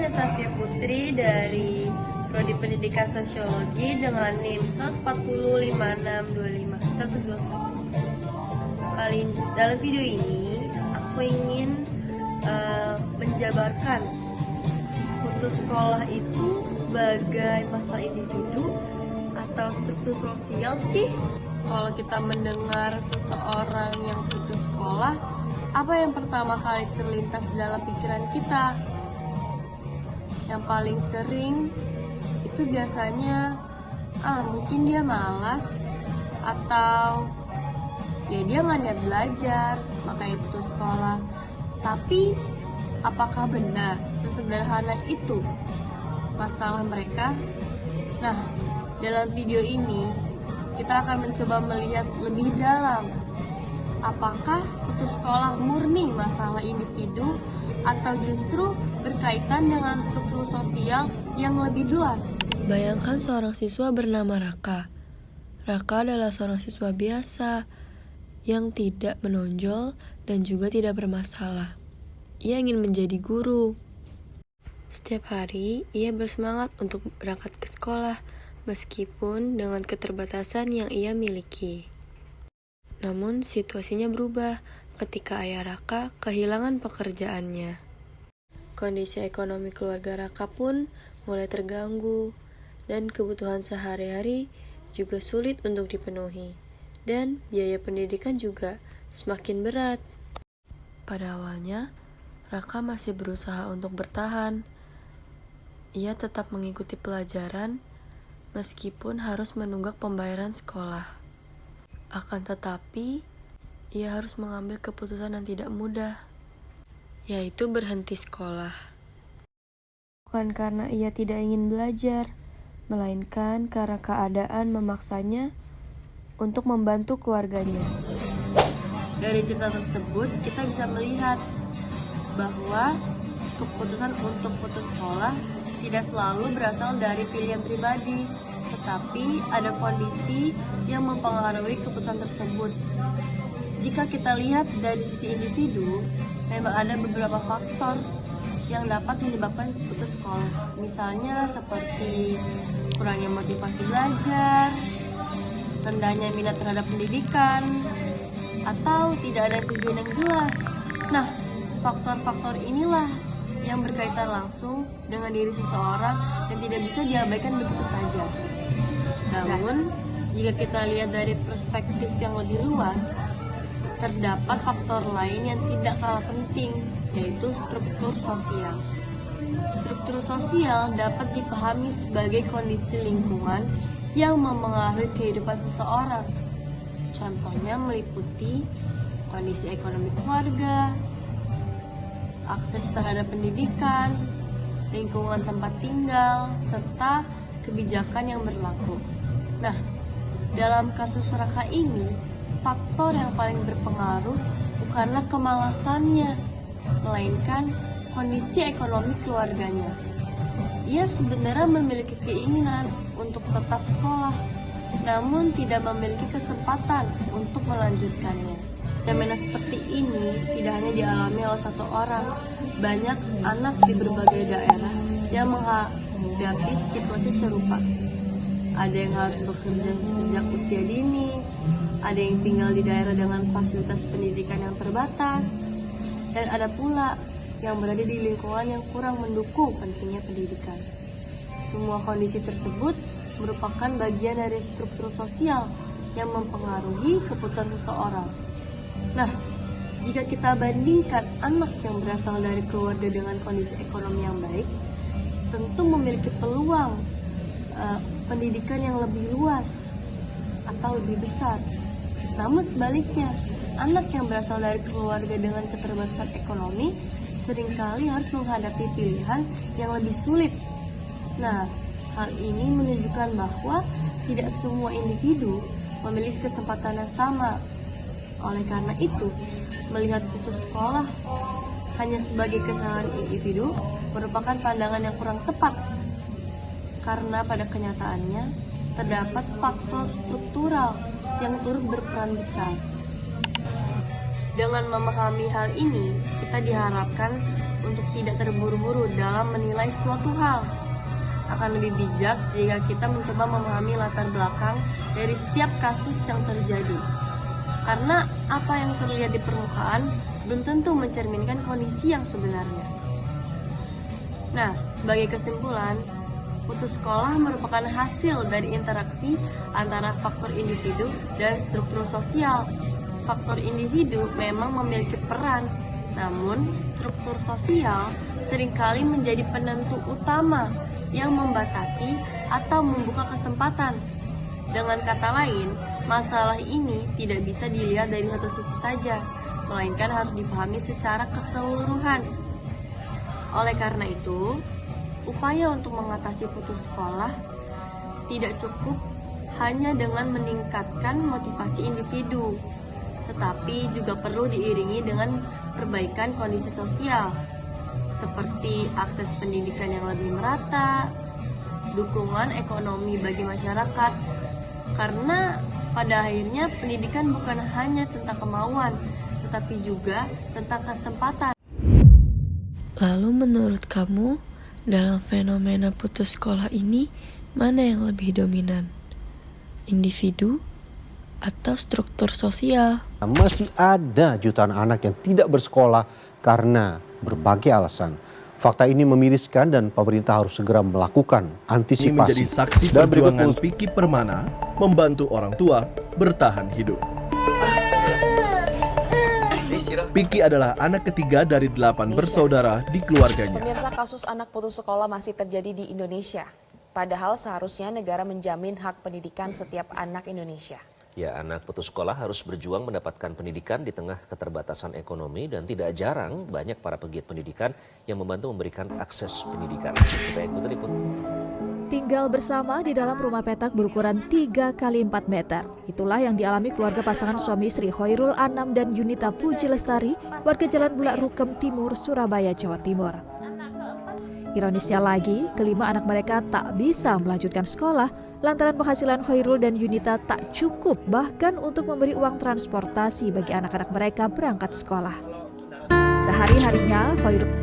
Nasafia Putri dari Prodi Pendidikan Sosiologi dengan NIM 1405625 Kali dalam video ini aku ingin menjabarkan putus sekolah itu sebagai masalah individu atau struktur sosial sih. Kalau kita mendengar seseorang yang putus sekolah, apa yang pertama kali terlintas dalam pikiran kita? Yang paling sering itu biasanya mungkin dia malas, atau ya dia nggak niat belajar makanya putus sekolah. Tapi apakah benar sesederhana itu masalah mereka? Nah, dalam video ini kita akan mencoba melihat lebih dalam, apakah putus sekolah murni masalah individu atau justru berkaitan dengan struktur sosial yang lebih luas. Bayangkan seorang siswa bernama Raka. Raka adalah seorang siswa biasa yang tidak menonjol dan juga tidak bermasalah. Ia ingin menjadi guru. Setiap hari, ia bersemangat untuk berangkat ke sekolah, meskipun dengan keterbatasan yang ia miliki. Namun, situasinya berubah ketika ayah Raka kehilangan pekerjaannya. Kondisi ekonomi keluarga Raka pun mulai terganggu, dan kebutuhan sehari-hari juga sulit untuk dipenuhi, dan biaya pendidikan juga semakin berat. Pada awalnya, Raka masih berusaha untuk bertahan. Ia tetap mengikuti pelajaran, meskipun harus menunggak pembayaran sekolah. Akan tetapi, ia harus mengambil keputusan yang tidak mudah, yaitu berhenti sekolah. Bukan karena ia tidak ingin belajar, melainkan karena keadaan memaksanya untuk membantu keluarganya. Dari cerita tersebut, kita bisa melihat bahwa keputusan untuk putus sekolah tidak selalu berasal dari pilihan pribadi, tetapi ada kondisi yang mempengaruhi keputusan tersebut. Jika kita lihat dari sisi individu, memang ada beberapa faktor yang dapat menyebabkan putus sekolah. Misalnya seperti kurangnya motivasi belajar, rendahnya minat terhadap pendidikan, atau tidak ada tujuan yang jelas. Nah, faktor-faktor inilah yang berkaitan langsung dengan diri seseorang dan tidak bisa diabaikan begitu saja. Namun, jika kita lihat dari perspektif yang lebih luas, terdapat faktor lain yang tidak kalah penting, yaitu struktur sosial. Struktur sosial dapat dipahami sebagai kondisi lingkungan yang memengaruhi kehidupan seseorang. Contohnya meliputi kondisi ekonomi keluarga, akses terhadap pendidikan, lingkungan tempat tinggal, serta kebijakan yang berlaku. Nah, dalam kasus Raka ini, faktor yang paling berpengaruh bukanlah kemalasannya, melainkan kondisi ekonomi keluarganya. Ia sebenarnya memiliki keinginan untuk tetap sekolah, namun tidak memiliki kesempatan untuk melanjutkannya. Fenomena seperti ini tidak hanya dialami oleh satu orang, banyak anak di berbagai daerah yang menghadapi situasi serupa. Ada yang harus bekerja sejak usia dini, ada yang tinggal di daerah dengan fasilitas pendidikan yang terbatas, dan ada pula yang berada di lingkungan yang kurang mendukung pentingnya pendidikan. Semua kondisi tersebut merupakan bagian dari struktur sosial yang mempengaruhi keputusan seseorang. Nah, jika kita bandingkan anak yang berasal dari keluarga dengan kondisi ekonomi yang baik, tentu memiliki peluang pendidikan yang lebih luas atau lebih besar. Namun sebaliknya, anak yang berasal dari keluarga dengan keterbatasan ekonomi seringkali harus menghadapi pilihan yang lebih sulit. Nah, hal ini menunjukkan bahwa tidak semua individu memiliki kesempatan yang sama. Oleh karena itu, melihat putus sekolah hanya sebagai kesalahan individu merupakan pandangan yang kurang tepat. Karena pada kenyataannya, terdapat faktor struktural yang turut berperan besar. Dengan memahami hal ini, kita diharapkan untuk tidak terburu-buru dalam menilai suatu hal. Akan lebih bijak jika kita mencoba memahami latar belakang dari setiap kasus yang terjadi. Karena apa yang terlihat di permukaan belum tentu mencerminkan kondisi yang sebenarnya. Nah, sebagai kesimpulan, putus sekolah merupakan hasil dari interaksi antara faktor individu dan struktur sosial. Faktor individu memang memiliki peran, namun struktur sosial seringkali menjadi penentu utama yang membatasi atau membuka kesempatan. Dengan kata lain, masalah ini tidak bisa dilihat dari satu sisi saja, melainkan harus dipahami secara keseluruhan. Oleh karena itu, upaya untuk mengatasi putus sekolah tidak cukup hanya dengan meningkatkan motivasi individu, tetapi juga perlu diiringi dengan perbaikan kondisi sosial, seperti akses pendidikan yang lebih merata, dukungan ekonomi bagi masyarakat, karena pada akhirnya pendidikan bukan hanya tentang kemauan, tetapi juga tentang kesempatan. Lalu menurut kamu, dalam fenomena putus sekolah ini, mana yang lebih dominan? Individu atau struktur sosial? Masih ada jutaan anak yang tidak bersekolah karena berbagai alasan. Fakta ini memiriskan dan pemerintah harus segera melakukan antisipasi. Ini menjadi saksi perjuangan Piki Permana membantu orang tua bertahan hidup. Piki adalah anak ketiga dari 8 bersaudara di keluarganya. Pemirsa, kasus anak putus sekolah masih terjadi di Indonesia. Padahal seharusnya negara menjamin hak pendidikan setiap anak Indonesia. Ya, anak putus sekolah harus berjuang mendapatkan pendidikan di tengah keterbatasan ekonomi dan tidak jarang banyak para pegiat pendidikan yang membantu memberikan akses pendidikan. Kita ikuti liputan. Tinggal bersama di dalam rumah petak berukuran 3 x 4 meter. Itulah yang dialami keluarga pasangan suami istri Khairul Anam dan Yunita Puji Lestari, warga Jalan Bulak Rukem Timur, Surabaya, Jawa Timur. Ironisnya lagi, kelima anak mereka tak bisa melanjutkan sekolah lantaran penghasilan Khairul dan Yunita tak cukup bahkan untuk memberi uang transportasi bagi anak-anak mereka berangkat sekolah. Sehari-harinya Khairul